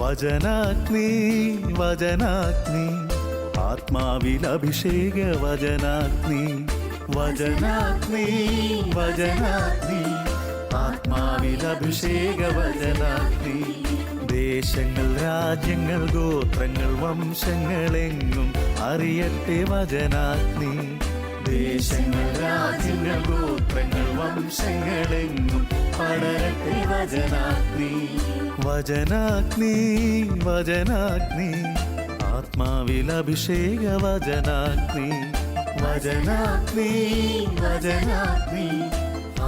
വചനാഗ്നി വചനാഗ്നി ആത്മാവിൽ അഭിഷേക വചനാഗ്നി വചനാഗ്നി വചനാഗ്നി ആത്മാവിൽ അഭിഷേക വചനാഗ്നി ദേശങ്ങൾ രാജ്യങ്ങൾ ഗോത്രങ്ങൾ വംശങ്ങളെങ്ങും അറിയട്ടെ വചനാഗ്നി ദേശങ്ങൾ രാജ്യങ്ങൾ ഗോത്രങ്ങൾ വംശങ്ങളെങ്ങും പടരട്ടെ വചനാഗ്നി വചനാഗ്നി വചനാഗ്നി ആത്മാവിൽ അഭിഷേക വചനാഗ്നി വചനാഗ്നി വചനാഗ്നി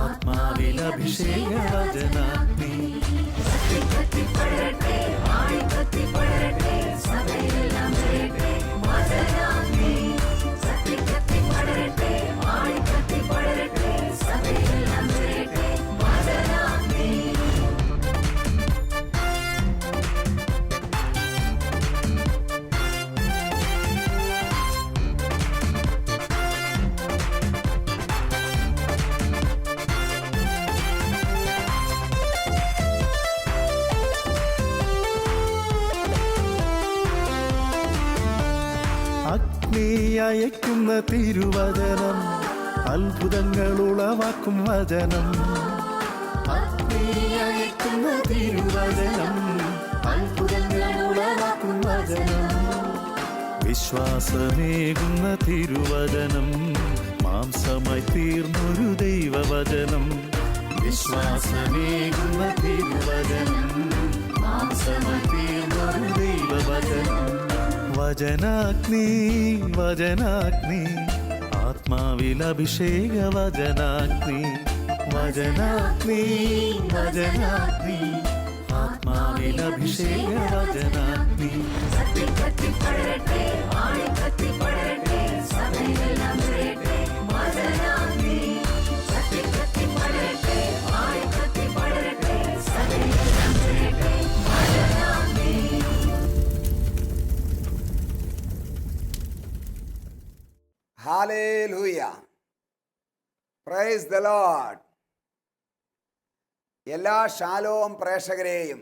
ആത്മാവിൽ അഭിഷേക വചനാഗ്നി അഗ്നി അയക്കുന്ന തിരുവചനം അത്ഭുതങ്ങൾ ഉളവാക്കും വചനം അഗ്നി അയക്കുന്ന തിരുവചനം അത്ഭുതങ്ങൾ ഉളവാക്കും വചനം വിശ്വാസമേകുന്ന തിരുവചനം മാംസമായി തീർന്നൊരു ദൈവവചനം വിശ്വാസമേകുന്ന തിരുവചനം മാംസമായി തീർന്നൊരു ദൈവവചനം വചനാഗ്നി വചനാഗ്നി ആത്മാവിൽ അഭിഷേക വചനാഗ്നി വചനാഗ്നി വചനാഗ്നി ആത്മാവിൽ അഭിഷേക വചനാഗ്നി Hallelujah. Praise the Lord. എല്ലാ ഷാലോം പ്രേക്ഷകരെയും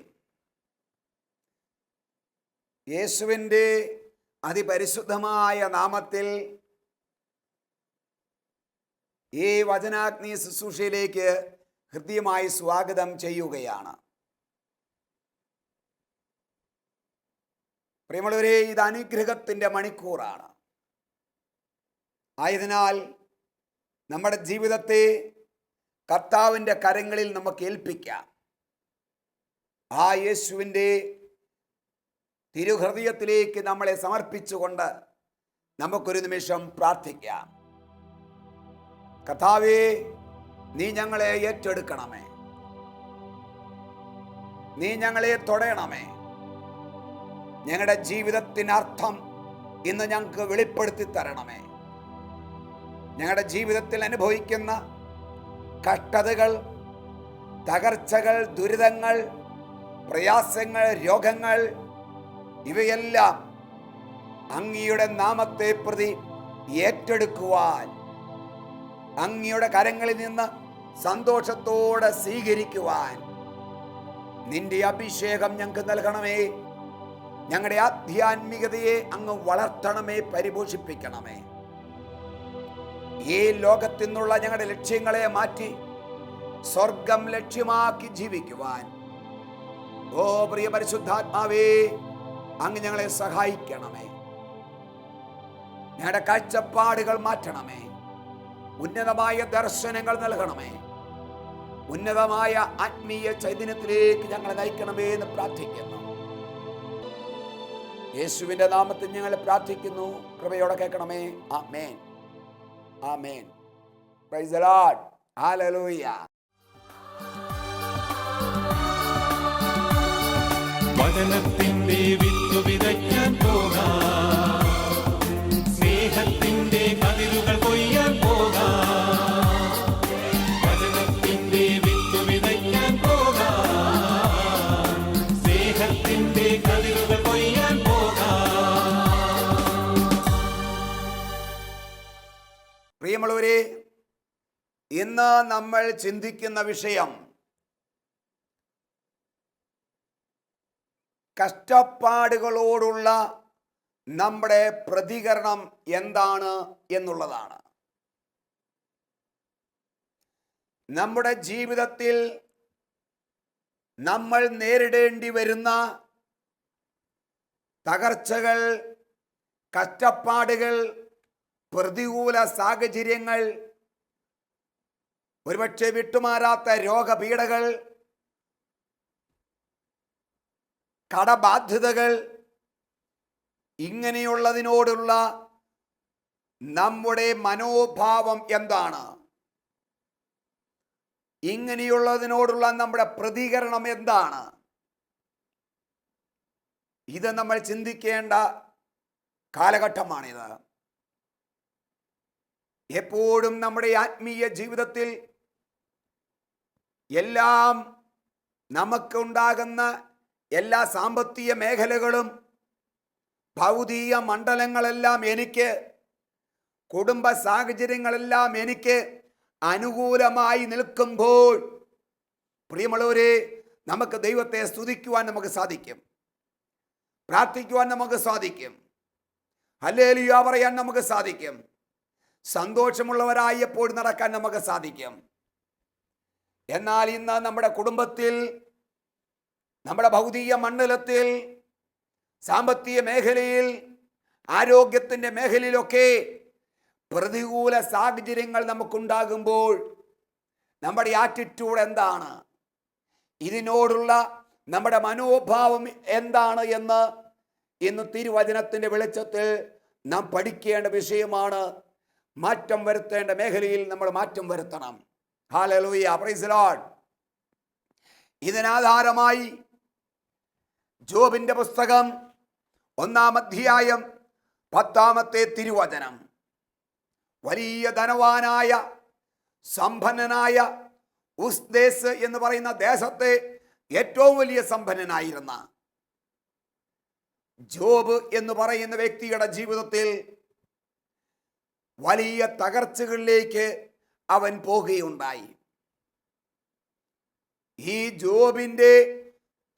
യേശുവിൻ്റെ അതിപരിശുദ്ധമായ നാമത്തിൽ ഈ വചനാഗ്നി ശുശ്രൂഷയിലേക്ക് ഹൃദ്യമായി സ്വാഗതം ചെയ്യുകയാണ്. പ്രിയമുള്ളവരെ, ഇത് അനുഗ്രഹത്തിൻ്റെ മണിക്കൂറാണ്. ആയതിനാൽ നമ്മുടെ ജീവിതത്തെ കർത്താവിൻ്റെ കരങ്ങളിൽ നമുക്ക് ഏൽപ്പിക്കാം. ആ യേശുവിൻ്റെ തിരുഹൃദയത്തിലേക്ക് നമ്മളെ സമർപ്പിച്ചുകൊണ്ട് നമുക്കൊരു നിമിഷം പ്രാർത്ഥിക്കാം. കർത്താവേ, നീ ഞങ്ങളെ ഏറ്റെടുക്കണമേ, നീ ഞങ്ങളെ തൊടയണമേ. ഞങ്ങളുടെ ജീവിതത്തിനർത്ഥം ഇന്ന് ഞങ്ങൾക്ക് വെളിപ്പെടുത്തി തരണമേ. ഞങ്ങളുടെ ജീവിതത്തിൽ അനുഭവിക്കുന്ന കഷ്ടതകൾ, തകർച്ചകൾ, ദുരിതങ്ങൾ, പ്രയാസങ്ങൾ, രോഗങ്ങൾ ഇവയെല്ലാം അങ്ങയുടെ നാമത്തെ പ്രതി ഏറ്റെടുക്കുവാൻ, അങ്ങയുടെ കരങ്ങളിൽ നിന്ന് സന്തോഷത്തോടെ സ്വീകരിക്കുവാൻ നിന്റെ അഭിഷേകം ഞങ്ങൾക്ക് നൽകണമേ. ഞങ്ങളുടെ ആധ്യാത്മികതയെ അങ്ങ് വളർത്തണമേ, പരിപോഷിപ്പിക്കണമേ. ഈ ലോകത്തിൽ നിന്നുള്ള ഞങ്ങളുടെ ലക്ഷ്യങ്ങളെ മാറ്റി സ്വർഗം ലക്ഷ്യമാക്കി ജീവിക്കുവാൻ ഓ പ്രിയ പരിശുദ്ധാത്മാവേ, അങ്ങ് ഞങ്ങളെ സഹായിക്കണമേ. ഞങ്ങളുടെ കാഴ്ചപ്പാടുകൾ മാറ്റണമേ. ഉന്നതമായ ദർശനങ്ങൾ നൽകണമേ. ഉന്നതമായ ആത്മീയ ചൈതന്യത്തിലേക്ക് ഞങ്ങളെ നയിക്കണമേ എന്ന് പ്രാർത്ഥിക്കുന്നു. യേശുവിൻ്റെ നാമത്തിൽ ഞങ്ങളെ പ്രാർത്ഥിക്കുന്നു. കൃപയോടെ കേൾക്കണമേ. ആമേൻ. Amen. Praise the Lord. Hallelujah. വചനത്തിന്റെ വിത്ത് വിതയ്ക്കാൻ പോകാം, സ്നേഹത്തിന്റെ കതിരുകൾ കൊയ്യാൻ പോകാം. വചനത്തിന്റെ വിത്ത് വിതയ്ക്കാൻ പോകാം, സ്നേഹത്തിന്റെ കതിരുകൾ കൊയ്യാൻ പോകാം. പ്രിയമുള്ളവരെ, ഇന്ന് നമ്മൾ ചിന്തിക്കുന്ന വിഷയം കഷ്ടപ്പാടുകളോടുള്ള നമ്മുടെ പ്രതികരണം എന്താണ് എന്നുള്ളതാണ്. നമ്മുടെ ജീവിതത്തിൽ നമ്മൾ നേരിടേണ്ടി വരുന്ന തകർച്ചകൾ, കഷ്ടപ്പാടുകൾ, പ്രതികൂല സാഹചര്യങ്ങൾ, ഒരുപക്ഷെ വിട്ടുമാറാത്ത രോഗപീഠകൾ, കടബാധ്യതകൾ, ഇങ്ങനെയുള്ളതിനോടുള്ള നമ്മുടെ മനോഭാവം എന്താണ്? ഇങ്ങനെയുള്ളതിനോടുള്ള നമ്മുടെ പ്രതികരണം എന്താണ്? ഇത് നമ്മൾ ചിന്തിക്കേണ്ട കാലഘട്ടമാണിത്. എപ്പോഴും നമ്മുടെ ആത്മീയ ജീവിതത്തിൽ എല്ലാം നമുക്കുണ്ടാകുന്ന എല്ലാ സാമ്പത്തിക മേഖലകളും ഭൗതിക മണ്ഡലങ്ങളെല്ലാം എനിക്ക്, കുടുംബ സാഹചര്യങ്ങളെല്ലാം എനിക്ക് അനുകൂലമായി നിൽക്കുമ്പോൾ പ്രിയമുള്ളവരെ, നമുക്ക് ദൈവത്തെ സ്തുതിക്കുവാൻ നമുക്ക് സാധിക്കും, പ്രാർത്ഥിക്കുവാൻ നമുക്ക് സാധിക്കും, ഹല്ലേലൂയ പറയാൻ നമുക്ക് സാധിക്കും, സന്തോഷമുള്ളവരായി എപ്പോഴും നടക്കാൻ നമുക്ക് സാധിക്കും. എന്നാൽ ഇന്ന് നമ്മുടെ കുടുംബത്തിൽ, നമ്മുടെ ഭൗതിക മണ്ഡലത്തിൽ, സാമ്പത്തിക മേഖലയിൽ, ആരോഗ്യത്തിൻ്റെ മേഖലയിലൊക്കെ പ്രതികൂല സാഹചര്യങ്ങൾ നമുക്കുണ്ടാകുമ്പോൾ നമ്മുടെ ആറ്റിറ്റ്യൂഡ് എന്താണ്? ഇതിനോടുള്ള നമ്മുടെ മനോഭാവം എന്താണ് എന്ന് ഇന്ന് തിരുവചനത്തിൻ്റെ വെളിച്ചത്തിൽ നാം പഠിക്കേണ്ട വിഷയമാണ്. മാറ്റം വരുത്തേണ്ട മേഖലയിൽ നമ്മൾ മാറ്റം വരുത്തണം. Hallelujah, praise the lord. ഇതിനാധാരമായി ജോബിന്റെ പുസ്തകം 1-ാം അധ്യായം 10-ാമത്തെ തിരുവചനം. വലിയ ധനവാനായ സമ്പന്നനായ ഉസ്ദേശ് എന്ന് പറയുന്ന ദേശത്തെ ഏറ്റവും വലിയ സമ്പന്നനായിരുന്ന ജോബ് എന്ന് പറയുന്ന വ്യക്തിയുടെ ജീവിതത്തിൽ വലിയ തകർച്ചകളിലേക്ക് അവൻ പോകുകയുണ്ടായി. ഈ ജോബിൻ്റെ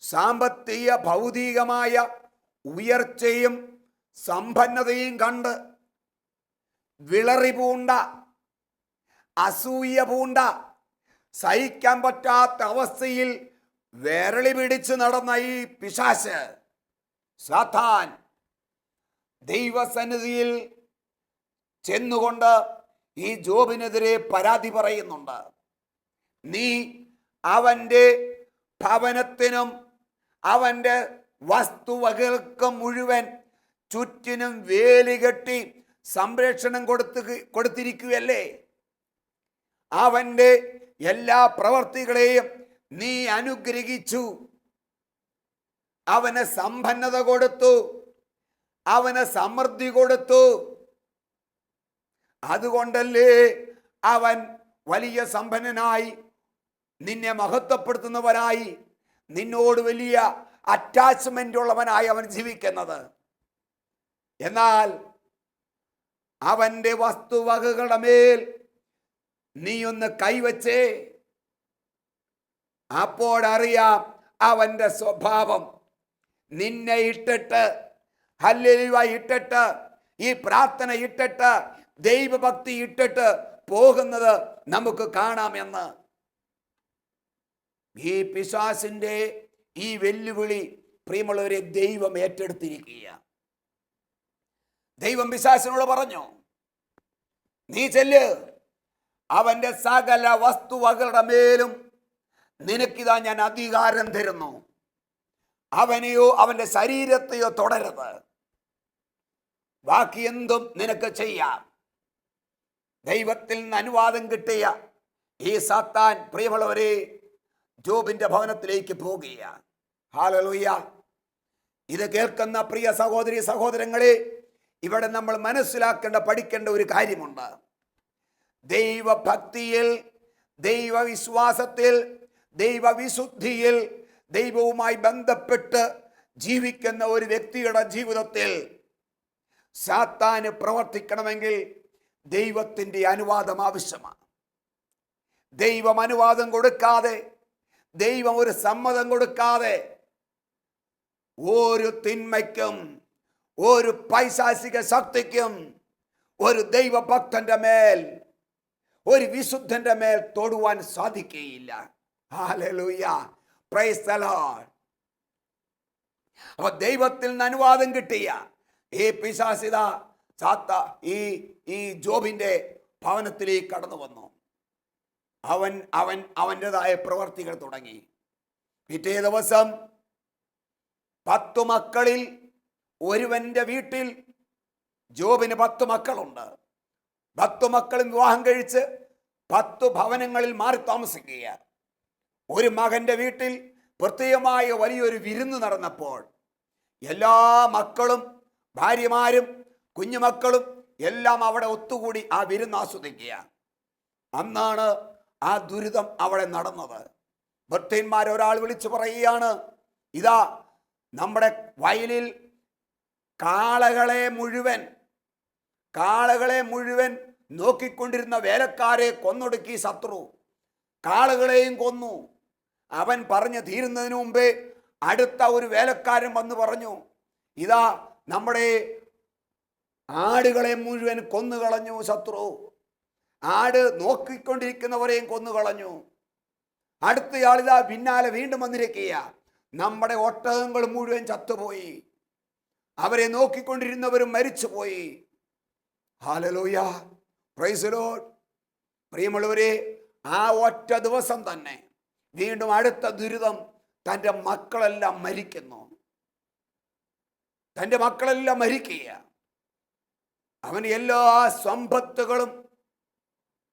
സാമ്പത്തിക ഭൗതികമായ ഉയർച്ചയും സമ്പന്നതയും കണ്ട് വിളറി പൂണ്ട, അസൂയ പൂണ്ട, സഹിക്കാൻ പറ്റാത്ത അവസ്ഥയിൽ വിരളി പിടിച്ച് നടന്ന ഈ പിശാച് സാത്താൻ ദൈവസന്നിധിയിൽ ചെന്നുകൊണ്ട് ഈ ജോബിനെതിരെ പരാതി പറയുന്നുണ്ട്. നീ അവൻ്റെ ഭവനത്തിനും അവൻ്റെ വസ്തുവകൾക്കും മുഴുവൻ ചുറ്റിനും വേലി കെട്ടി സംരക്ഷണം കൊടുത്തിരിക്കുകയല്ലേ? അവൻ്റെ എല്ലാ പ്രവർത്തികളെയും നീ അനുഗ്രഹിച്ചു, അവന് സമ്പന്നത കൊടുത്തു, അവന് സമൃദ്ധി കൊടുത്തു. അതുകൊണ്ടല്ലേ അവൻ വലിയ സമ്പന്നനായി, നിന്നെ മഹത്വപ്പെടുത്തുന്നവനായി, നിന്നോട് വലിയ അറ്റാച്ച്മെന്റ് ഉള്ളവനായി അവൻ ജീവിക്കുന്നത്. എന്നാൽ അവൻ്റെ വസ്തുവകകളുടെ മേൽ നീ ഒന്ന് കൈവച്ചേ, അപ്പോഴറിയാം അവൻ്റെ സ്വഭാവം. നിന്നെ ഇട്ടിട്ട്, ഹല്ലേലൂയ ഇട്ടിട്ട്, ഈ പ്രാർത്ഥന ഇട്ടിട്ട്, ദൈവഭക്തി ഇട്ടിട്ട് പോകുന്നത് നമുക്ക് കാണാമെന്ന്. ഈ പിശാചിന്റെ ഈ വെല്ലുവിളി പ്രിയമുള്ളവരെ ദൈവം ഏറ്റെടുത്തിരിക്കുക. ദൈവം പിശാചിനോട് പറഞ്ഞു, നീ ചെല്ല്, അവൻ്റെ സകല വസ്തുവകളുടെ മേലും നിനക്കിതാ ഞാൻ അധികാരം തരുന്നു. അവനെയോ അവൻ്റെ ശരീരത്തെയോ തൊടരുത്, ബാക്കി എന്തും നിനക്ക് ചെയ്യാം. ദൈവത്തിൽ നിന്ന് അനുവാദം കിട്ടിയ ഈ സാത്താൻ പ്രിയമുള്ളവരെ ജോബിന്റെ ഭവനത്തിലേക്ക് പോകുകയാണ്. ഹല്ലേലൂയ. ഇത് കേൾക്കുന്ന പ്രിയ സഹോദരി സഹോദരങ്ങളെ, ഇവിടെ നമ്മൾ മനസ്സിലാക്കേണ്ട, പഠിക്കേണ്ട ഒരു കാര്യമുണ്ട്. ദൈവഭക്തിയിൽ, ദൈവവിശ്വാസത്തിൽ, ദൈവവിശുദ്ധിയിൽ, ദൈവവുമായി ബന്ധപ്പെട്ട് ജീവിക്കുന്ന ഒരു വ്യക്തിയുടെ ജീവിതത്തിൽ സാത്താന് പ്രവർത്തിക്കണമെങ്കിൽ ദൈവത്തിൻ്റെ അനുവാദം ആവശ്യമാണ്. ദൈവം അനുവാദം കൊടുക്കാതെ, ദൈവം ഒരു സമ്മതം കൊടുക്കാതെ ഒരു തിന്മയ്ക്കും ഒരു പൈശാചിക ശക്തിക്കും ഒരു ദൈവഭക്തന്റെ മേൽ, ഒരു വിശുദ്ധന്റെ മേൽ തൊടുവാൻ സാധിക്കുകയില്ല. Hallelujah, praise the Lord. അപ്പൊ ദൈവത്തിൽ നിന്ന് അനുവാദം കിട്ടിയ ഈ പിശാചിത ഈ ജോബിന്റെ ഭവനത്തിലേക്ക് കടന്നു വന്നു. അവൻ്റെതായ പ്രവർത്തികൾ തുടങ്ങി. പിറ്റേ ദിവസം 10 മക്കളിൽ ഒരുവന്റെ വീട്ടിൽ, ജോബിന് 10 മക്കളുണ്ട്, 10 മക്കളും വിവാഹം കഴിച്ച് 10 ഭവനങ്ങളിൽ മാറി താമസിക്കുക. ഒരു മകന്റെ വീട്ടിൽ പ്രത്യേകമായ വലിയൊരു വിരുന്ന് നടന്നപ്പോൾ എല്ലാ മക്കളും, ഭാര്യമാരും, കുഞ്ഞുമക്കളും എല്ലാം അവിടെ ഒത്തുകൂടി ആ വിരുന്ന് ആസ്വദിക്കുക. അന്നാണ് ആ ദുരിതം അവിടെ നടന്നത്. ഭർത്തന്മാരൊരാൾ വിളിച്ചു പറയുകയാണ്, ഇതാ നമ്മുടെ വയലിൽ കാളകളെ മുഴുവൻ നോക്കിക്കൊണ്ടിരുന്ന വേലക്കാരെ കൊന്നൊടുക്കി ശത്രു. കാളകളെയും കൊന്നു. അവൻ പറഞ്ഞു തീരുന്നതിന് മുമ്പേ അടുത്ത ഒരു വേലക്കാരൻ വന്ന് പറഞ്ഞു, ഇതാ നമ്മുടെ ആടുകളെ മുഴുവൻ കൊന്നുകളഞ്ഞു ശത്രു. ആട് നോക്കിക്കൊണ്ടിരിക്കുന്നവരെയും കൊന്നുകളഞ്ഞു. അടുത്തയാളിതാ പിന്നാലെ വീണ്ടും വന്നിരിക്കുക, നമ്മുടെ ഒട്ടകങ്ങൾ മുഴുവൻ ചത്തുപോയി, അവരെ നോക്കിക്കൊണ്ടിരുന്നവരും മരിച്ചുപോയി. Hallelujah, praise the Lord. പ്രിയമുള്ളവരെ, ആ ഒറ്റ ദിവസം തന്നെ വീണ്ടും അടുത്ത ദുരിതം. തൻ്റെ മക്കളെല്ലാം മരിക്കുന്നു. തൻ്റെ മക്കളെല്ലാം മരിക്കുക. അവന് എല്ലാ സമ്പത്തുകളും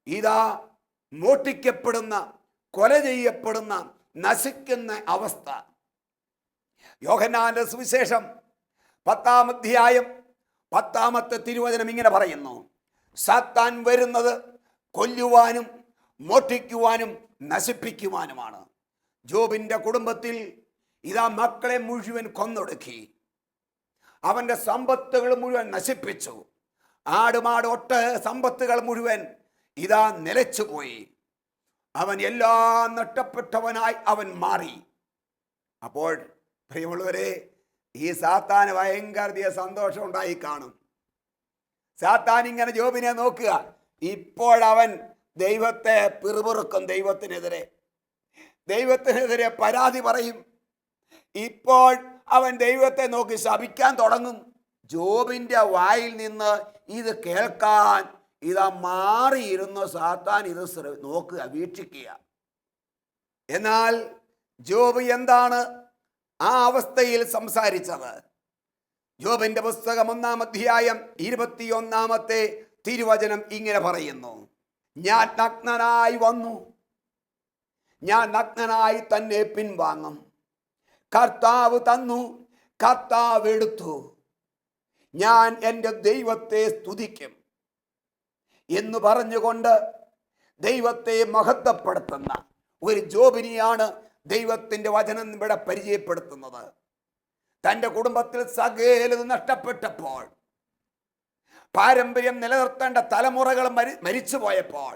ഇതാ മോഷ്ടിക്കപ്പെടുന്ന, കൊല ചെയ്യപ്പെടുന്ന, നശിക്കുന്ന അവസ്ഥ. യോഹന്നാന്റെ സുവിശേഷം 10-ാം അധ്യായം 10-ാമത്തെ തിരുവചനം ഇങ്ങനെ പറയുന്നു, സാത്താൻ വരുന്നത് കൊല്ലുവാനും മോഷ്ടിക്കുവാനും നശിപ്പിക്കുവാനുമാണ്. ജോബിന്റെ കുടുംബത്തിൽ ഇതാ മക്കളെ മുഴുവൻ കൊന്നൊടുക്കി. അവന്റെ സമ്പത്തുകൾ മുഴുവൻ നശിപ്പിച്ചു. ആടുമാട് സമ്പത്തുകൾ മുഴുവൻ ഇതാ നിലച്ചുപോയി. അവൻ എല്ലാം നഷ്ടപ്പെട്ടവനായി അവൻ മാറി. അപ്പോൾ പ്രിയമുള്ളവരെ, ഈ സാത്താന് ഭയങ്കര സന്തോഷം ഉണ്ടായി കാണും. സാത്താൻ ഇങ്ങനെ ജോബിനെ നോക്കുക. ഇപ്പോഴവൻ ദൈവത്തെ പിറുപിറുക്കും, ദൈവത്തിനെതിരെ പരാതി പറയും. ഇപ്പോൾ അവൻ ദൈവത്തെ നോക്കി ശപിക്കാൻ തുടങ്ങും. ജോബിന്റെ വായിൽ നിന്ന് ഇത് കേൾക്കാൻ ഇതാ മാറിയിരുന്ന സാത്താൻ ഇത് നോക്കുക, വീക്ഷിക്കുക. എന്നാൽ ജോബ് എന്താണ് ആ അവസ്ഥയിൽ സംസാരിച്ചത്? ജോബിന്റെ പുസ്തകം 1-ാം അധ്യായം 21-ാമത്തെ തിരുവചനം ഇങ്ങനെ പറയുന്നു, ഞാൻ നഗ്നനായി വന്നു, ഞാൻ നഗ്നനായി തന്നെ പിൻവാങ്ങും. കർത്താവ് തന്നു, കർത്താവ് എടുത്തു, ഞാൻ എൻ്റെ ദൈവത്തെ സ്തുതിക്കും എന്ന് പറഞ്ഞുകൊണ്ട് ദൈവത്തെ മഹത്വപ്പെടുത്തുന്ന ഒരു ജോബിനെയാണ് ദൈവത്തിൻ്റെ വചനം ഇവിടെ പരിചയപ്പെടുത്തുന്നത്. തൻ്റെ കുടുംബത്തിൽ സകലതും നഷ്ടപ്പെട്ടപ്പോൾ, പാരമ്പര്യം നിലനിർത്തേണ്ട തലമുറകൾ മരിച്ചു പോയപ്പോൾ,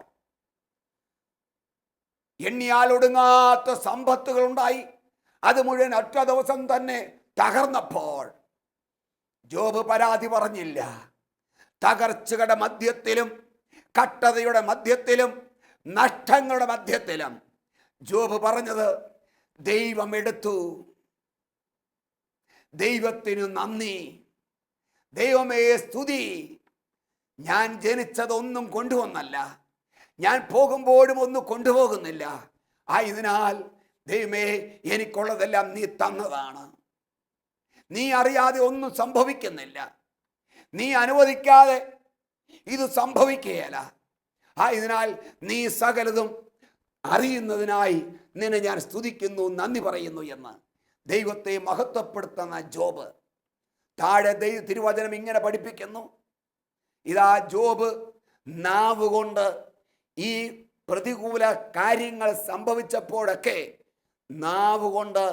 എണ്ണിയാലൊടുങ്ങാത്ത സമ്പത്തുകൾ ഉണ്ടായി, അത് മുഴുവൻ ഒറ്റ ദിവസം തന്നെ തകർന്നപ്പോൾ ജോബ് പരാതി പറഞ്ഞില്ല. തകർച്ചയുടെ മധ്യത്തിലും കട്ടതയുടെ മധ്യത്തിലും നഷ്ടങ്ങളുടെ മധ്യത്തിലും ജോബ് പറഞ്ഞത്, ദൈവം എടുത്തു, ദൈവത്തിനു നന്ദി, ദൈവമേ സ്തുതി. ഞാൻ ജനിച്ചതൊന്നും കൊണ്ടുവന്നല്ല, ഞാൻ പോകുമ്പോഴും ഒന്നും കൊണ്ടുപോകുന്നില്ല. ആയതിനാൽ ദൈവമേ, എനിക്കുള്ളതെല്ലാം നീ തന്നതാണ്. നീ അറിയാതെ ഒന്നും സംഭവിക്കുന്നില്ല, നീ അനുവദിക്കാതെ ഇത് സംഭവിക്കുകയില്ല. ആയതിനാൽ നീ സകലതും അറിയുന്നതിനായി നിന്നെ ഞാൻ സ്തുതിക്കുന്നു, നന്ദി പറയുന്നു എന്ന് ദൈവത്തെ മഹത്വപ്പെടുത്തുന്ന ജോബ്. താഴെ തിരുവചനം ഇങ്ങനെ പഠിപ്പിക്കുന്നു, ഇതാ ജോബ് നാവ് കൊണ്ട് ഈ പ്രതികൂല കാര്യങ്ങൾ സംഭവിച്ചപ്പോഴൊക്കെ നാവ് കൊണ്ട്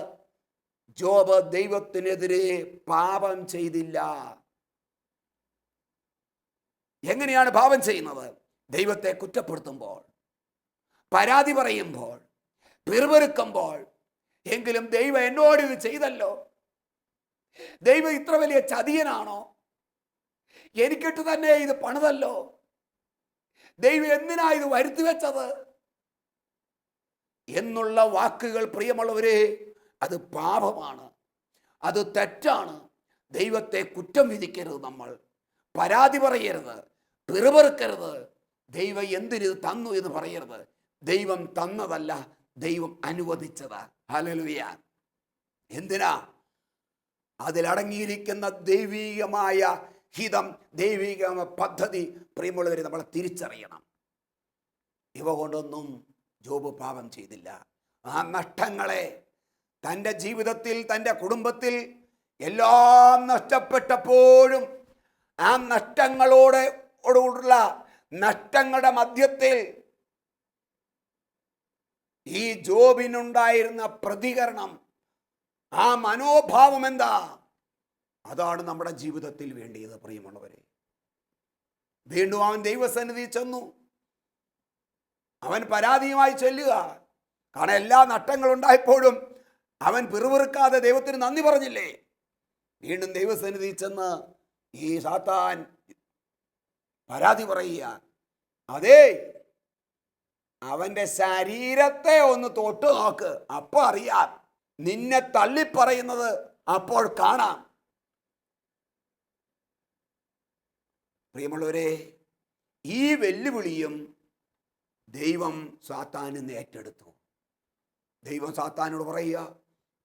ജോബ് ദൈവത്തിനെതിരെ പാപം ചെയ്തില്ല. എങ്ങനെയാണ് പാപം ചെയ്യുന്നത്? ദൈവത്തെ കുറ്റപ്പെടുത്തുമ്പോൾ, പരാതി പറയുമ്പോൾ, പിറുപിറുക്കുമ്പോൾ, എങ്കിലും ദൈവം എന്നോട് ഇത് ചെയ്തല്ലോ, ദൈവം ഇത്ര വലിയ ചതിയനാണോ? എനിക്കിട്ട് തന്നെ ഇത് പണിതല്ലോ, ദൈവം എന്തിനാ ഇത് വരുത്തി വെച്ചത് എന്നുള്ള വാക്കുകൾ പ്രിയമുള്ളവരെ, അത് പാപമാണ്, അത് തെറ്റാണ്. ദൈവത്തെ കുറ്റം വിധിക്കരുത്, നമ്മൾ പരാതി പറയരുത്, പിറുപിറുക്കരുത്. ദൈവം എന്തിന് തന്നു എന്ന് പറയരുത്. ദൈവം തന്നതല്ല, ദൈവം അനുവദിച്ചതാ. ഹല്ലേലൂയ. എന്തിനാ? അതിലടങ്ങിയിരിക്കുന്ന ദൈവികമായ ഹിതം, ദൈവിക പദ്ധതി പ്രിയമുള്ളവരെ നമ്മൾ തിരിച്ചറിയണം. ഇവ കൊണ്ടൊന്നും ജോബ് പാപം ചെയ്തില്ല. ആ നഷ്ടങ്ങളെ തൻ്റെ ജീവിതത്തിൽ, തൻ്റെ കുടുംബത്തിൽ എല്ലാം നഷ്ടപ്പെട്ടപ്പോഴും ആ നഷ്ടങ്ങളോടുള്ള നഷ്ടങ്ങളുടെ മധ്യത്തിൽ ഈ ജോബിനുണ്ടായിരുന്ന പ്രതികരണം, ആ മനോഭാവം എന്താ? അതാണ് നമ്മുടെ ജീവിതത്തിൽ വേണ്ടിയത് പ്രിയമുള്ളവരെ. വീണ്ടും അവൻ ദൈവസന്നിധി ചെന്നു. അവൻ പരാതിയുമായി ചെല്ലുക. കാരണം എല്ലാ നഷ്ടങ്ങളുണ്ടായപ്പോഴും അവൻ പിറുപിറുക്കാതെ ദൈവത്തിന് നന്ദി പറഞ്ഞില്ലേ? വീണ്ടും ദൈവസന്നിധി ചെന്ന് ഈ സാത്താൻ പരാതി പറയുക. അതേ, അവന്റെ ശരീരത്തെ ഒന്ന് തൊട്ട് നോക്ക്, അപ്പോൾ അറിയാം. നിന്നെ തള്ളിപ്പറയുന്നത് അപ്പോൾ കാണാം. പ്രിയമുള്ളവരെ, ഈ വെല്ലുവിളിയും ദൈവം സാത്താനിൽ ഏറ്റെടുത്തു. ദൈവം സാത്താനോട് പറയുക,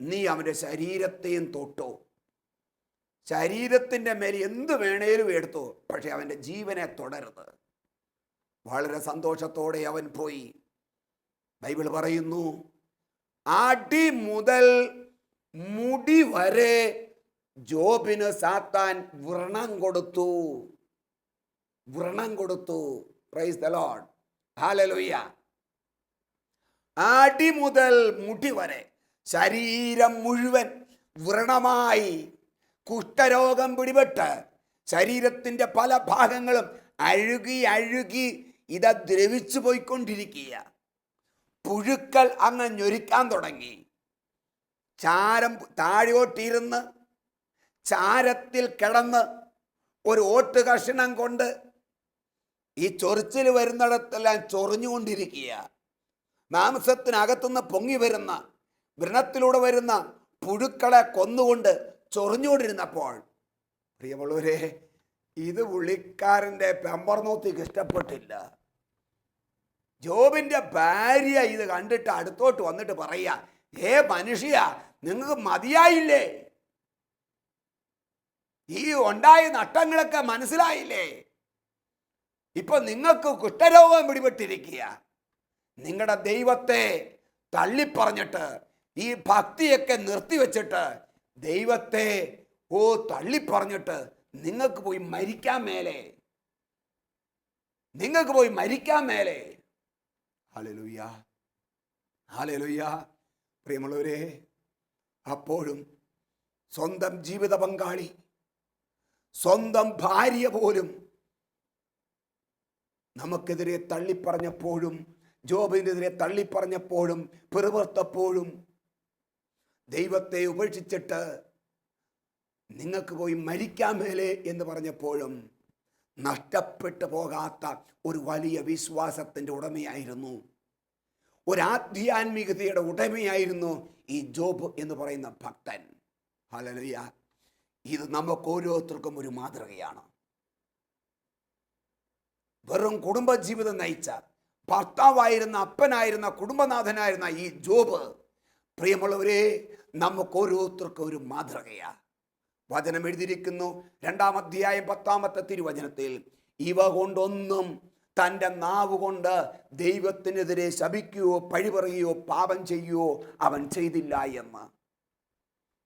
നീ അവൻ്റെ ശരീരത്തെയും തൊട്ടോ, ശരീരത്തിൻ്റെ മേൽ എന്ത് വേണേലും എടുത്തോ, പക്ഷെ അവൻ്റെ ജീവനെ തുടരുത്. വളരെ സന്തോഷത്തോടെ അവൻ പോയി. ബൈബിൾ പറയുന്നു, അടി മുതൽ മുടി വരെ ജോബിന് സാത്താൻ വ്രണം കൊടുത്തു. വ്രണം കൊടുത്തു. Price the Lord. ഹല്ലേലൂയ. അടി മുതൽ മുടി വരെ ശരീരം മുഴുവൻ വ്രണമായി, കുഷ്ഠരോഗം പിടിപെട്ട് ശരീരത്തിൻ്റെ പല ഭാഗങ്ങളും അഴുകി അഴുകി ഇത് ദ്രവിച്ചു പോയിക്കൊണ്ടിരിക്കുക. പുഴുക്കൾ അങ്ങ് ഞൊരിക്കാൻ തുടങ്ങി. ചാരം താഴോട്ടിരുന്ന് ചാരത്തിൽ കിടന്ന് ഒരു ഓട്ട് കഷണം കൊണ്ട് ഈ ചൊറിച്ചിൽ വരുന്നിടത്തെല്ലാം ചൊറിഞ്ഞുകൊണ്ടിരിക്കുക. മാംസത്തിനകത്തുനിന്ന് പൊങ്ങി വരുന്ന, വ്രണത്തിലൂടെ വരുന്ന പുഴുക്കളെ കൊന്നുകൊണ്ട് ചൊറിഞ്ഞുകൊണ്ടിരുന്നപ്പോൾ, പ്രിയമുള്ളവരെ, ഇത് പുള്ളിക്കാരൻ്റെ പെമ്പർനോത്തിക്ക് ഇഷ്ടപ്പെട്ടില്ല. ജോബിൻ്റെ ഭാര്യ ഇത് കണ്ടിട്ട് അടുത്തോട്ട് വന്നിട്ട് പറയുക, മനുഷ്യ, നിങ്ങൾക്ക് മതിയായില്ലേ? ഈ ഉണ്ടായ നഷ്ടങ്ങളൊക്കെ മനസ്സിലായില്ലേ? ഇപ്പൊ നിങ്ങൾക്ക് കുഷ്ഠരോഗം പിടിപെട്ടിരിക്കുക. നിങ്ങളുടെ ദൈവത്തെ തള്ളിപ്പറഞ്ഞിട്ട്, ഈ ഭക്തിയൊക്കെ നിർത്തിവെച്ചിട്ട് ദൈവത്തെ തള്ളിപ്പറഞ്ഞിട്ട് നിങ്ങൾക്ക് പോയി മരിക്കാൻ മേലെ, നിങ്ങൾക്ക് പോയി മരിക്കാൻ മേലെ. Hallelujah, hallelujah. പ്രിയമുള്ളവരെ, അപ്പോഴും സ്വന്തം ജീവിത പങ്കാളി, സ്വന്തം ഭാര്യ പോലും നമുക്കെതിരെ തള്ളിപ്പറഞ്ഞപ്പോഴും, ജോബിനെതിരെ തള്ളിപ്പറഞ്ഞപ്പോഴും, പിറുപിറുത്തപ്പോഴും, ദൈവത്തെ ഉപേക്ഷിച്ചിട്ട് നിങ്ങൾക്ക് പോയി മരിക്കാൻ മേലെ എന്ന് പറഞ്ഞപ്പോഴും നഷ്ടപ്പെട്ടു പോകാത്ത ഒരു വലിയ വിശ്വാസത്തിൻ്റെ ഉടമയായിരുന്നു, ഒരാധ്യാത്മികതയുടെ ഉടമയായിരുന്നു ഈ ജോബ് എന്ന് പറയുന്ന ഭക്തൻ. ഹല്ലേലൂയ. ഇത് നമുക്ക് ഓരോരുത്തർക്കും ഒരു മാതൃകയാണ്. വെറും കുടുംബജീവിതം നയിച്ച ഭർത്താവായിരുന്ന, അപ്പനായിരുന്ന, കുടുംബനാഥനായിരുന്ന ഈ ജോബ്, പ്രിയമുള്ളവരെ, നമുക്ക് ഓരോരുത്തർക്കും ഒരു മാതൃകയാണ്. വചനം എഴുതിയിരിക്കുന്നു, 2-ാം അധ്യായം 10-ാമത്തെ തിരുവചനത്തിൽ, ഇവ കൊണ്ടൊന്നും തൻ്റെ നാവ് കൊണ്ട് ദൈവത്തിനെതിരെ ശപിക്കുകയോ പഴി പറയുകയോ പാപം ചെയ്യുകയോ അവൻ ചെയ്തില്ല എന്ന്.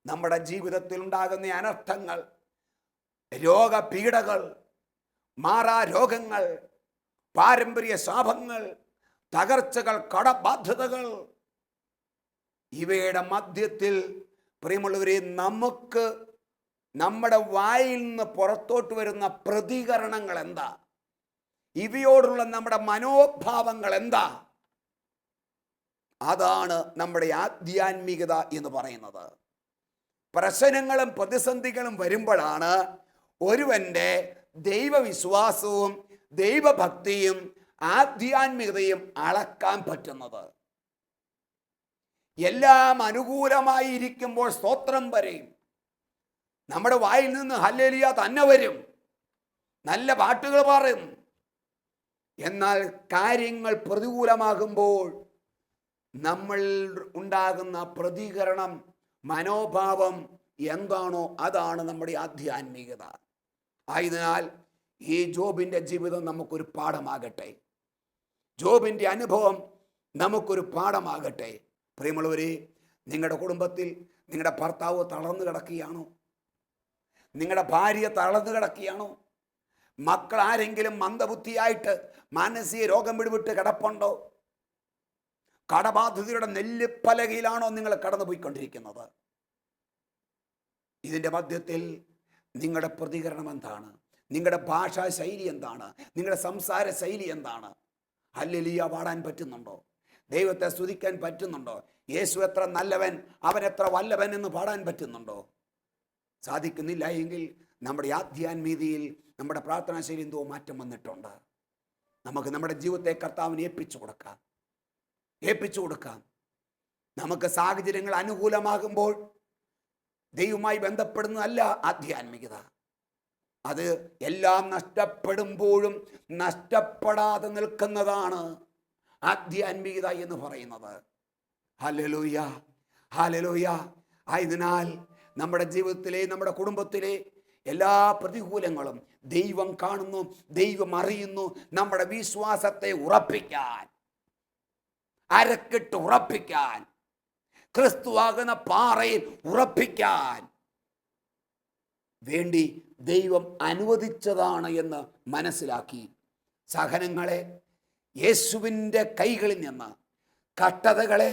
നമ്മുടെ ജീവിതത്തിൽ ഉണ്ടാകുന്ന അനർത്ഥങ്ങൾ, രോഗപീഠകൾ, മാറാ രോഗങ്ങൾ, പാരമ്പര്യ ശാപങ്ങൾ, തകർച്ചകൾ, കടബാധ്യതകൾ, ഇവയുടെ മധ്യത്തിൽ പ്രിയമുള്ളവരെ, നമുക്ക് നമ്മുടെ വായിൽ നിന്ന് പുറത്തോട്ട് വരുന്ന പ്രതികരണങ്ങൾ എന്താ? ഇവയോടുള്ള നമ്മുടെ മനോഭാവങ്ങൾ എന്താ? അതാണ് നമ്മുടെ ആധ്യാത്മികത എന്ന് പറയുന്നത്. പ്രശ്നങ്ങളും പ്രതിസന്ധികളും വരുമ്പോഴാണ് ഒരുവന്റെ ദൈവവിശ്വാസവും ദൈവഭക്തിയും ആധ്യാത്മികതയും അളക്കാൻ പറ്റുന്നത്. എല്ലാം അനുകൂലമായിരിക്കുമ്പോൾ സ്തോത്രം വരും, നമ്മുടെ വായിൽ നിന്ന് ഹല്ലേലൂയ തന്നെ വരും, നല്ല പാട്ടുകൾ പറയും. എന്നാൽ കാര്യങ്ങൾ പ്രതികൂലമാകുമ്പോൾ നമ്മൾ ഉണ്ടാകുന്ന പ്രതികരണം, മനോഭാവം എന്താണോ അതാണ് നമ്മുടെ ആധ്യാത്മികത. ആയതിനാൽ ഈ ജോബിൻ്റെ ജീവിതം നമുക്കൊരു പാഠമാകട്ടെ, ജോബിൻ്റെ അനുഭവം നമുക്കൊരു പാഠമാകട്ടെ. പ്രിയമുള്ളവരെ, നിങ്ങളുടെ കുടുംബത്തിൽ നിങ്ങളുടെ ഭർത്താവ് തളർന്നു കിടക്കുകയാണോ? നിങ്ങളുടെ ഭാര്യ തളർന്നു കിടക്കുകയാണോ? മക്കൾ ആരെങ്കിലും മന്ദബുദ്ധിയായിട്ട് മാനസിക രോഗം പിടിപെട്ട് കിടപ്പുണ്ടോ? കടബാധ്യതയുടെ നെല്ലിപ്പലകയിലാണോ നിങ്ങൾ കടന്നുപോയിക്കൊണ്ടിരിക്കുന്നത്? ഇതിൻ്റെ മധ്യത്തിൽ നിങ്ങളുടെ പ്രതികരണം എന്താണ്? നിങ്ങളുടെ ഭാഷാ ശൈലി എന്താണ്? നിങ്ങളുടെ സംസാര ശൈലി എന്താണ്? ഹല്ലേലൂയ പാടാൻ പറ്റുന്നുണ്ടോ? ദൈവത്തെ സ്തുതിക്കാൻ പറ്റുന്നുണ്ടോ? യേശു എത്ര നല്ലവൻ, അവൻ എത്ര വല്ലവൻ എന്ന് പാടാൻ പറ്റുന്നുണ്ടോ? സാധിക്കുന്നില്ല എങ്കിൽ നമ്മുടെ ആധ്യാത്മികതയിൽ നമ്മുടെ പ്രാർത്ഥനാ ശൈലി എന്തോ മാറ്റം വന്നിട്ടുണ്ട്. നമുക്ക് നമ്മുടെ ജീവിതത്തെ കർത്താവിന് ഏൽപ്പിച്ചു കൊടുക്കാം. നമുക്ക് സാഹചര്യങ്ങൾ അനുകൂലമാകുമ്പോൾ ദൈവവുമായി ബന്ധപ്പെടുന്നതല്ല ആധ്യാത്മികത. അത് എല്ലാം നഷ്ടപ്പെടുമ്പോഴും നഷ്ടപ്പെടാതെ നിൽക്കുന്നതാണ് ആധ്യാത്മികത എന്ന് പറയുന്നത്. Hallelujah, hallelujah. ആയതിനാൽ നമ്മുടെ ജീവിതത്തിലെ, നമ്മുടെ കുടുംബത്തിലെ എല്ലാ പ്രതികൂലങ്ങളും ദൈവം കാണുന്നു, ദൈവം അറിയുന്നു. നമ്മുടെ വിശ്വാസത്തെ ഉറപ്പിക്കാൻ, അരക്കിട്ട് ഉറപ്പിക്കാൻ, ക്രിസ്തുവാകുന്ന പാറയിൽ ഉറപ്പിക്കാൻ വേണ്ടി ദൈവം അനുവദിച്ചതാണ് എന്ന് മനസ്സിലാക്കി സഹനങ്ങളെ, യേശുവിൻ്റെ കൈകളിൽ നിന്ന് കഷ്ടതകളെ,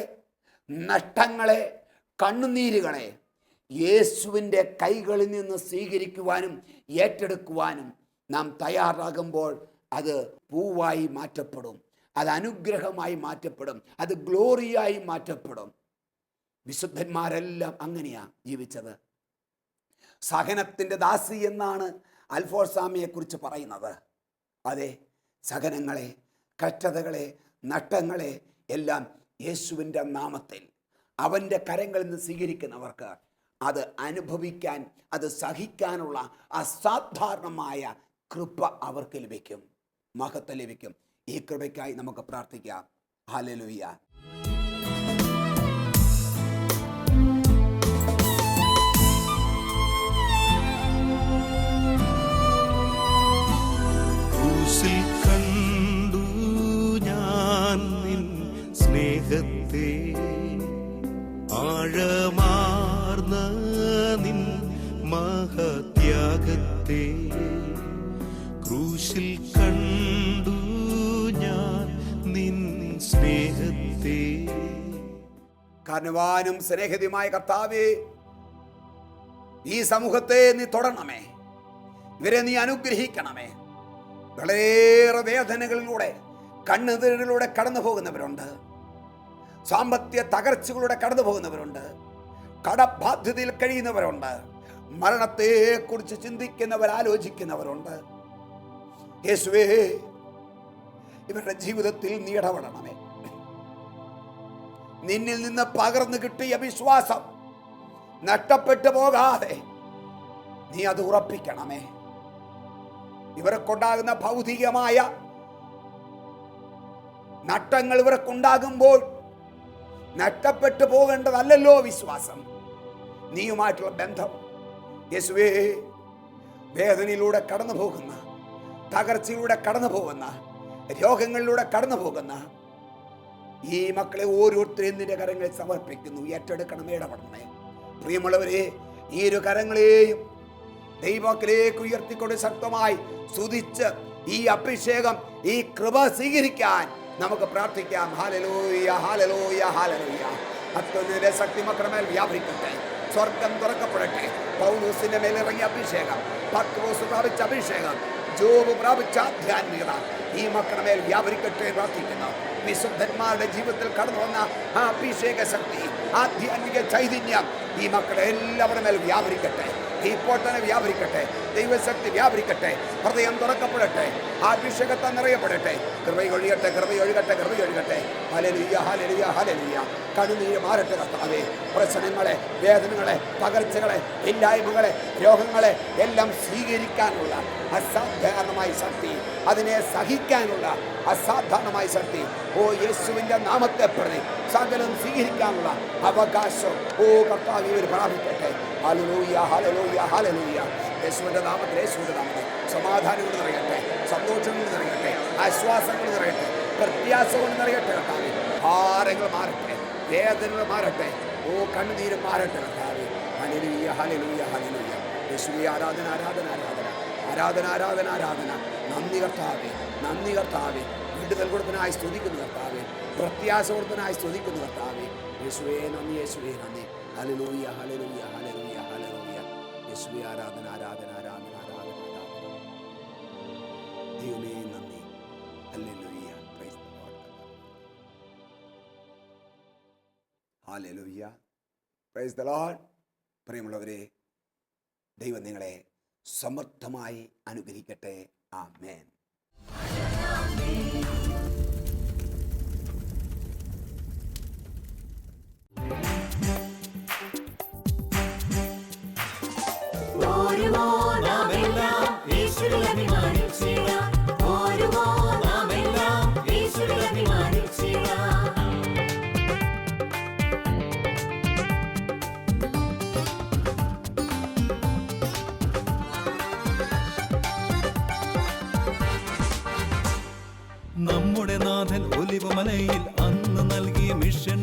നഷ്ടങ്ങളെ, കണ്ണുനീരുകളെ യേശുവിൻ്റെ കൈകളിൽ നിന്ന് സ്വീകരിക്കുവാനും ഏറ്റെടുക്കുവാനും നാം തയ്യാറാകുമ്പോൾ അത് പൂവായി മാറ്റപ്പെടും, അത് അനുഗ്രഹമായി മാറ്റപ്പെടും, അത് ഗ്ലോറിയായി മാറ്റപ്പെടും. വിശുദ്ധന്മാരെല്ലാം അങ്ങനെയാണ് ജീവിച്ചത്. സഹനത്തിൻ്റെ ദാസി എന്നാണ് അൽഫോൻസാമയെക്കുറിച്ച് പറയുന്നത്. അതെ, സഹനങ്ങളെ, കഷ്ടതകളെ, നഷ്ടങ്ങളെ എല്ലാം യേശുവിൻ്റെ നാമത്തിൽ അവൻ്റെ കരങ്ങളിൽ നിന്ന് സ്വീകരിക്കുന്നവർക്ക് അത് അനുഭവിക്കാൻ, അത് സഹിക്കാനുള്ള അസാധാരണമായ കൃപ അവർക്ക് ലഭിക്കും, മഹത്വം ലഭിക്കും. ഈ കൃപയ്ക്കായി നമുക്ക് പ്രാർത്ഥിക്കാം. ഹല്ലേലൂയ. ക്രൂശിൽ കണ്ടു ഞാൻ നിൻ സ്നേഹത്തെ, ആഴമാർന്ന നിൻ മഹത്യാഗത്തെ. ക്രൂശിൽ കണ്ടു ഞാൻ നിൻ സ്നേഹത്തെ. കാരണവാനും സ്നേഹിതമായ കർത്താവേ, ഈ സമൂഹത്തെ നീ തൊടണമേ, ഇവരെ നീ അനുഗ്രഹിക്കണമേ. വളരെയേറെ വേദനകളിലൂടെ, കണ്ണുനീരിലൂടെ കടന്നു പോകുന്നവരുണ്ട്, സാമ്പത്തിക തകർച്ചകളിലൂടെ കടന്നു പോകുന്നവരുണ്ട്, കടബാധ്യതയിൽ കഴിയുന്നവരുണ്ട്, മരണത്തെക്കുറിച്ച് ചിന്തിക്കുന്നവർ, ആലോചിക്കുന്നവരുണ്ട്. യേശുവേ, ഇവരുടെ ജീവിതത്തിൽ നീ ഇടപെടണമേ. നിന്നിൽ നിന്ന് പകർന്നു കിട്ടിയ വിശ്വാസം നഷ്ടപ്പെട്ടു പോകാതെ നീ അത് ഉറപ്പിക്കണമേ. ഇവർക്കുണ്ടാകുന്ന ഭൗതികമായ നഷ്ടങ്ങൾ ഇവർക്കുണ്ടാകുമ്പോൾ നഷ്ടപ്പെട്ടു പോകേണ്ടതല്ലല്ലോ വിശ്വാസം, നീയുമായിട്ടുള്ള ബന്ധം. യേശുവേ, വേദനയിലൂടെ കടന്നു പോകുന്ന, തകർച്ചയിലൂടെ കടന്നു പോകുന്ന, രോഗങ്ങളിലൂടെ കടന്നു പോകുന്ന ഈ മക്കളെ ഓരോരുത്തരെയും നിന്റെ കരങ്ങളിൽ സമർപ്പിക്കുന്നു. ഏറ്റെടുക്കണമേ, ഇടപെടണമേ. പ്രിയമുള്ളവരെ, ഈ ഒരു കരങ്ങളെയും ദൈവത്തിലേക്ക് ഉയർത്തിക്കൊണ്ട് ശക്തമായി സ്തുതിച്ച് ഈ അഭിഷേകം, ഈ കൃപ സ്വീകരിക്കാൻ നമുക്ക് പ്രാർത്ഥിക്കാം. Hallelujah, hallelujah, hallelujah. അത്യുന്നതന്റെ ശക്തി മക്കളുടെ മേൽ വ്യാപരിക്കട്ടെ. സ്വർഗം തുറക്കപ്പെടട്ടെ. പൗലോസിന്റെ മേലിറങ്ങിയ അഭിഷേകം, പത്രോസ് പ്രാപിച്ച അഭിഷേകം ജോബ് പ്രാപിച്ച ആധ്യാത്മികത ഈ മക്കളുടെ മേൽ വ്യാപരിക്കട്ടെ പ്രാർത്ഥിക്കുന്നു. വിശുദ്ധന്മാരുടെ ജീവിതത്തിൽ കടന്നു വന്ന ആ അഭിഷേക ശക്തി, ആധ്യാത്മിക ചൈതന്യം ഈ മക്കളെ എല്ലാവരുടെ മേൽ വ്യാപരിക്കട്ടെ. ഇപ്പോൾ തന്നെ വ്യാപരിക്കട്ടെ. ദൈവശക്തി വ്യാപരിക്കട്ടെ. ഹൃദയം തുറക്കപ്പെടട്ടെ. അഭിഷേകത്താൽ നിറയപ്പെടട്ടെ. കൃപയൊഴുകട്ടെ, കൃപയൊഴുകട്ടെ, കൃപയൊഴുകട്ടെ. Hallelujah, hallelujah, hallelujah. കണ്ണുനീര് മാറട്ടെ കർത്താവേ. പ്രശ്നങ്ങളെ, വേദനകളെ, പകർച്ചകളെ, ഇല്ലായ്മകളെ, രോഗങ്ങളെ എല്ലാം സ്വീകരിക്കാനുള്ള അസാധാരണമായ ശക്തി, അതിനെ സഹിക്കാനുള്ള അസാധാരണമായ ശക്തി, ഓ യേശുവിൻ്റെ നാമത്തെ പ്രതി സകലം സ്വീകരിക്കാനുള്ള അവകാശം ഓ കർത്താവേ ഇവർ പ്രാപിക്കട്ടെ. Hallelujah, hallelujah, hallelujah. യേശുവിൻ്റെ നാമത്തിൽ, യേശുവിൻ്റെ നാമത്തിൽ സമാധാനങ്ങൾ നിറയട്ടെ, സന്തോഷങ്ങൾ നിറയട്ടെ, ആശ്വാസങ്ങൾ നിറയട്ടെ, പ്രത്യാശ കൊണ്ട് നിറയട്ടെ കർത്താവേ. ഭാരങ്ങൾ മാറട്ടെ, വേദനകൾ മാറട്ടെ, ഓ കണ്ണുനീര് മാറട്ടെ കർത്താവേ. Hallelujah, hallelujah, hallelujah. യേശുവേ ആരാധന, ആരാധന, ആരാധന, ആരാധന, ആരാധന, ആരാധന. നന്ദി കർത്താവേ, നന്ദി കർത്താവേ. വിടുതൽ കൊടുത്തനായി സ്തുതിക്കുന്നു കർത്താവേ, പ്രത്യാശ കൊടുത്തനായി സ്തുതിക്കുന്നു കർത്താവേ. യേശുവേ നന്ദി, യേശുവേ നന്ദി. Hallelujah, hallelujah, hallelujah, hallelujah. യേശുവേ ആരാധന, ആരാധന, ആരാധന, ആരാധന, ആരാധന. ദൈവമേ നന്ദി. Hallelujah. Praise the Lord. Hallelujah. Praise the Lord. പ്രിയമുള്ളവരെ, ദൈവം നിങ്ങളെ സമർത്ഥമായി അനുഗ്രഹിക്കട്ടെ. ആമേൻ. നമ്മുടെ നാഥൻ ഒലിവമലയിൽ അന്ന് നൽകിയ മിഷൻ